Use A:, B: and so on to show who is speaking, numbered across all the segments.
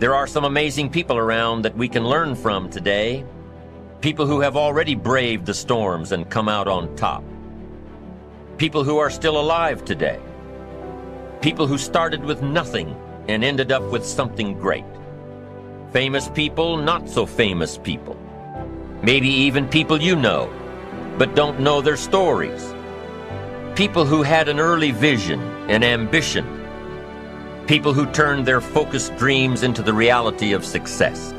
A: There are some amazing people around that we can learn from today. People who have already braved the storms and come out on top. People who are still alive today. People who started with nothing and ended up with something great. Famous people, not so famous people. Maybe even people you know, but don't know their stories. People who had an early vision and ambition. People who turned their focused dreams into the reality of success.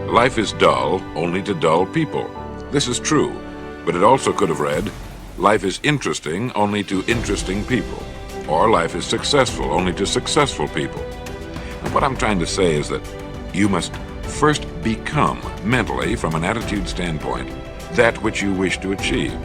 B: Life is dull only to dull people. This is true, but it also could have read, life is interesting only to interesting people. Or life is successful only to successful people. And what I'm trying to say is that you must first become, mentally, from an attitude standpoint, that which you wish to achieve.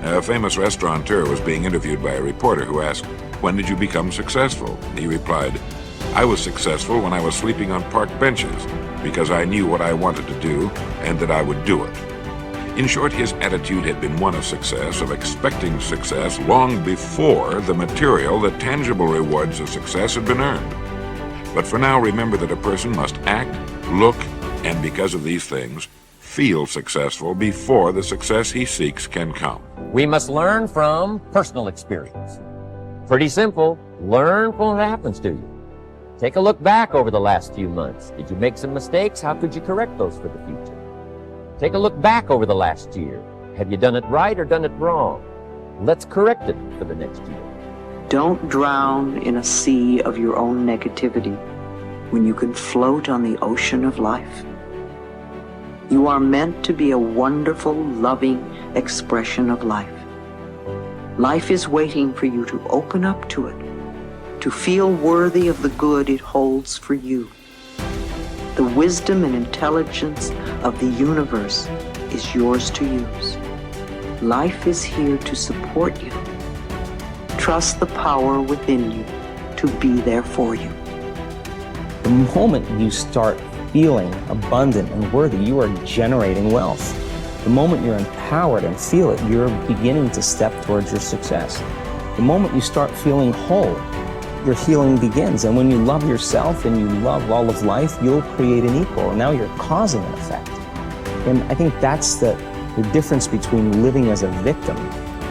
B: A famous restaurateur was being interviewed by a reporter who asked, "When did you become successful?" He replied, "I was successful when I was sleeping on park benches because I knew what I wanted to do and that I would do it." In short, his attitude had been one of success, of expecting success long before the material, the tangible rewards of success had been earned. But for now, remember that a person must act, look, and because of these things, feel successful before the success he seeks can come.
A: We must learn from personal experience. Pretty simple. Learn from what happens to you. Take a look back over the last few months. Did you make some mistakes? How could you correct those for the future? Take a look back over the last year. Have you done it right or done it wrong? Let's correct it for the next year.
C: Don't drown in a sea of your own negativity when you can float on the ocean of life. You are meant to be a wonderful, loving expression of life. Life is waiting for you to open up to it, to feel worthy of the good it holds for you. The wisdom and intelligence of the universe is yours to use. Life is here to support you. Trust the power within you to be there for you.
D: The moment you start feeling abundant and worthy, you are generating wealth. The moment you're empowered and feel it, you're beginning to step towards your success. The moment you start feeling whole, your healing begins. And when you love yourself and you love all of life, you'll create an equal. And now you're causing an effect. And I think that's the difference between living as a victim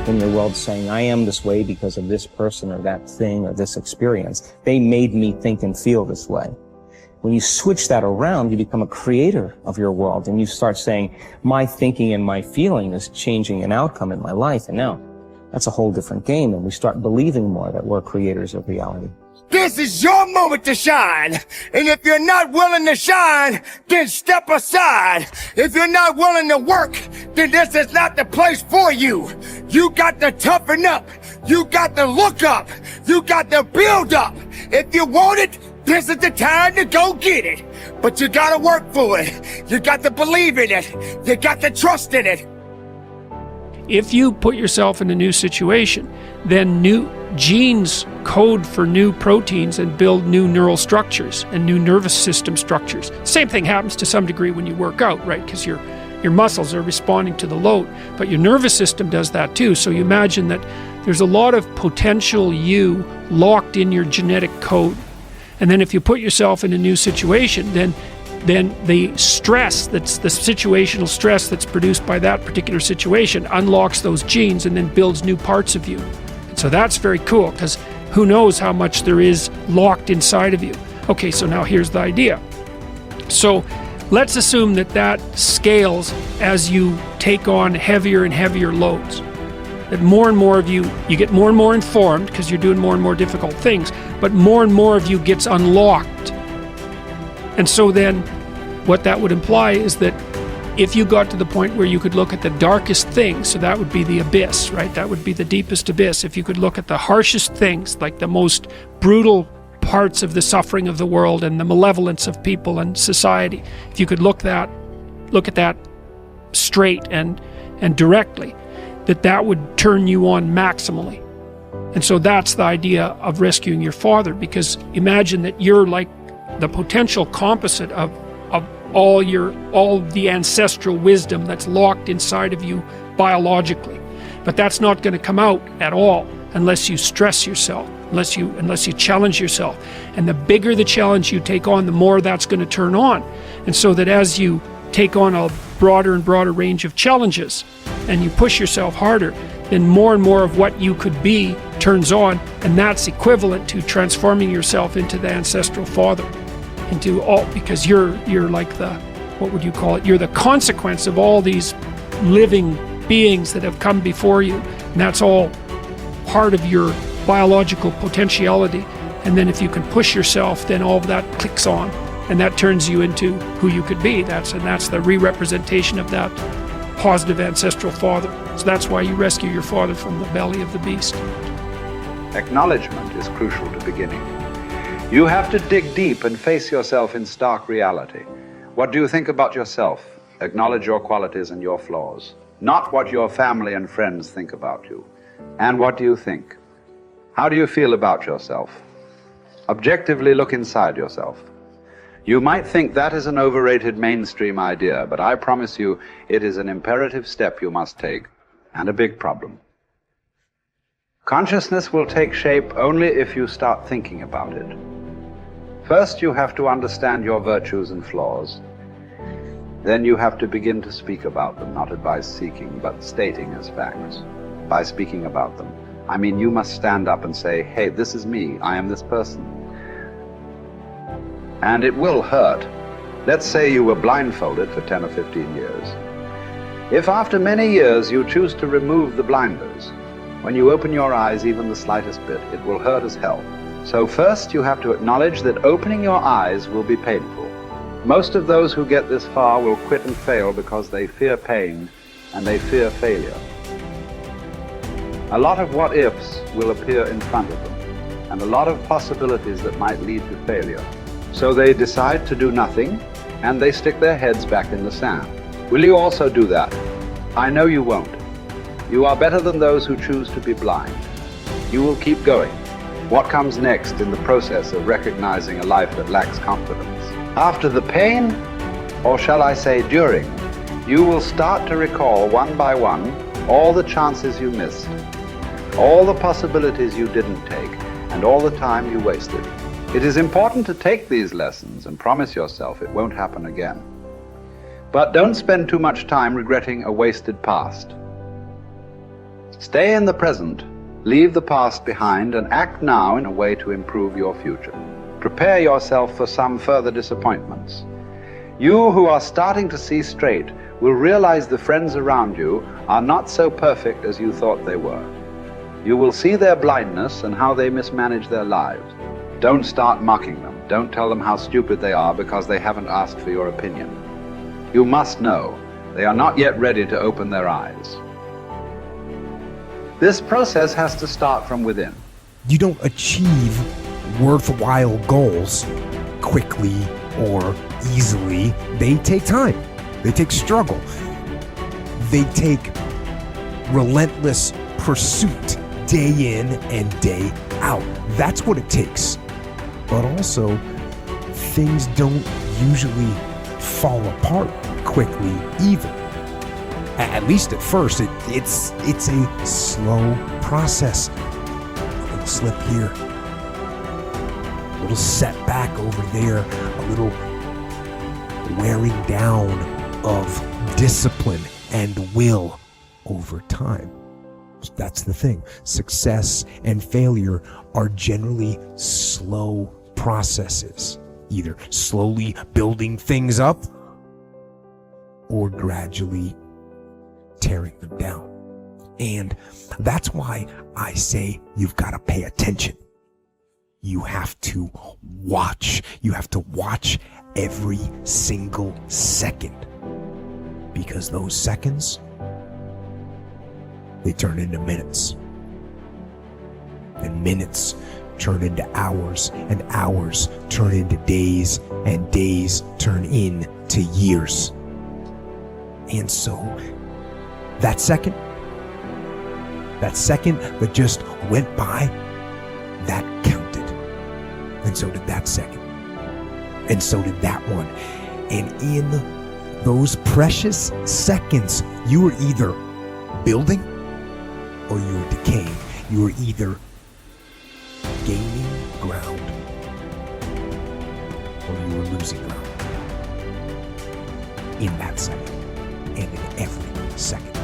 D: in your world, saying, I am this way because of this person or that thing or this experience. They made me think and feel this way. When you switch that around, you become a creator of your world, and you start saying, my thinking and my feeling is changing an outcome in my life. And now that's a whole different game, and we start believing more that we're creators of reality.
E: This is your moment to shine. And if you're not willing to shine, then step aside. If you're not willing to work, then this is not the place for you. You got to toughen up. You got to look up. You got to build up. If you want it, this is the time to go get it. But you got to work for it. You got to believe in it. You got to trust in it.
F: If you put yourself in a new situation, then new genes code for new proteins and build new neural structures and new nervous system structures. Same thing happens to some degree when you work out, right? Because your muscles are responding to the load, but your nervous system does that too. So you imagine that there's a lot of potential you locked in your genetic code. And then if you put yourself in a new situation, then the stress, that's the situational stress that's produced by that particular situation, unlocks those genes and then builds new parts of you. And so that's very cool, because who knows how much there is locked inside of you. Okay, so now here's the idea. So let's assume that scales as you take on heavier and heavier loads. That more and more of you get more and more informed because you're doing more and more difficult things, but more and more of you gets unlocked. And so then what that would imply is that if you got to the point where you could look at the darkest things, so that would be the abyss, right? That would be the deepest abyss. If you could look at the harshest things, like the most brutal parts of the suffering of the world and the malevolence of people and society, if you could look at that straight and directly, that would turn you on maximally. And so that's the idea of rescuing your father, because imagine that you're like the potential composite of all the ancestral wisdom that's locked inside of you biologically. But that's not going to come out at all unless you stress yourself. unless you challenge yourself. And the bigger the challenge you take on, the more that's going to turn on. And so that as you take on a broader and broader range of challenges and you push yourself harder, then more and more of what you could be turns on, and that's equivalent to transforming yourself into the ancestral father, because you're like the, what would you call it? You're the consequence of all these living beings that have come before you, and that's all part of your biological potentiality. And then if you can push yourself, then all of that clicks on, and that turns you into who you could be. That's the re-representation of that positive ancestral father. So that's why you rescue your father from the belly of the beast.
G: Acknowledgement is crucial to beginning. You have to dig deep and face yourself in stark reality. What do you think about yourself? Acknowledge your qualities and your flaws, not what your family and friends think about you. And what do you think? How do you feel about yourself? Objectively look inside yourself. You might think that is an overrated mainstream idea, but I promise you it is an imperative step you must take, and a big problem. Consciousness will take shape only if you start thinking about it. First, you have to understand your virtues and flaws. Then you have to begin to speak about them, not advice-seeking, but stating as facts. By speaking about them, I mean you must stand up and say, hey, this is me, I am this person. And it will hurt. Let's say you were blindfolded for 10 or 15 years. If after many years you choose to remove the blinders, when you open your eyes even the slightest bit, it will hurt as hell. So first you have to acknowledge that opening your eyes will be painful. Most of those who get this far will quit and fail because they fear pain and they fear failure. A lot of what-ifs will appear in front of them, and a lot of possibilities that might lead to failure. So they decide to do nothing, and they stick their heads back in the sand. Will you also do that? I know you won't. You are better than those who choose to be blind. You will keep going. What comes next in the process of recognizing a life that lacks confidence? After the pain, or shall I say during, you will start to recall one by one all the chances you missed, all the possibilities you didn't take, and all the time you wasted. It is important to take these lessons and promise yourself it won't happen again. But don't spend too much time regretting a wasted past. Stay in the present, leave the past behind, and act now in a way to improve your future. Prepare yourself for some further disappointments. You who are starting to see straight will realize the friends around you are not so perfect as you thought they were. You will see their blindness and how they mismanage their lives. Don't start mocking them. Don't tell them how stupid they are because they haven't asked for your opinion. You must know they are not yet ready to open their eyes. This process has to start from within.
H: You don't achieve worthwhile goals quickly or easily. They take time. They take struggle. They take relentless pursuit day in and day out. That's what it takes. But also, things don't usually fall apart quickly either. At least at first, it's a slow process. A little slip here, a little setback over there, a little wearing down of discipline and will over time. That's the thing. Success and failure are generally slow processes, either slowly building things up or gradually tearing them down. And that's why I say you've got to pay attention. You have to watch. You have to watch every single second, because those seconds, they turn into minutes, and minutes turn into hours, and hours turn into days, and days turn into years. And so that second that just went by, that counted. And so did that second. And so did that one. And in those precious seconds, you were either building or you were decaying. You were either gaining ground or you are losing ground in that second and in every second.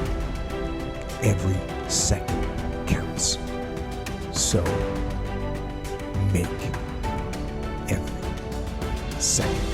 H: Every second counts. So make every second